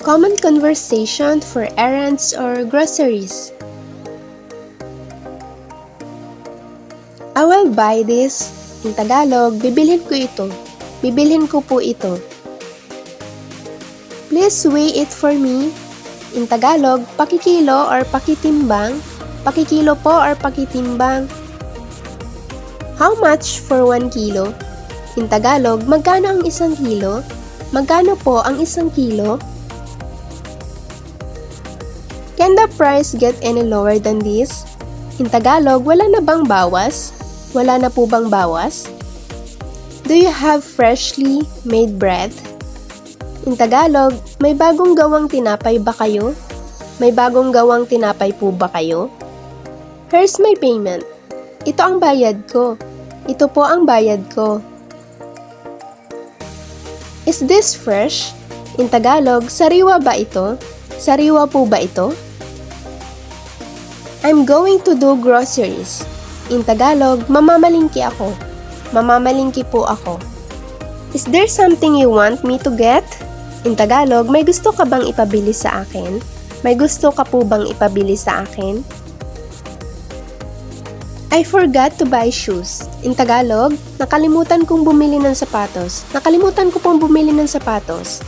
Common conversation for errands or groceries. I will buy this. In Tagalog, bibilhin ko ito. Bibilhin ko po ito. Please weigh it for me. In Tagalog, pakikilo or pakitimbang. Pakikilo po or pakitimbang. How much for 1 kilo? In Tagalog, magkano ang 1 kilo? Magkano po ang 1 kilo? Can the price get any lower than this? In Tagalog, wala na bang bawas? Wala na po bang bawas? Do you have freshly made bread? In Tagalog, may bagong gawang tinapay ba kayo? May bagong gawang tinapay po ba kayo? Here's my payment. Ito ang bayad ko. Ito po ang bayad ko. Is this fresh? In Tagalog, sariwa ba ito? Sariwa po ba ito? I'm going to do groceries. In Tagalog, mamamalingki ako. Mamamalingki po ako. Is there something you want me to get? In Tagalog, may gusto ka bang ipabili sa akin? May gusto ka po bang ipabili sa akin? I forgot to buy shoes. In Tagalog, nakalimutan kong bumili ng sapatos. Nakalimutan ko pong bumili ng sapatos.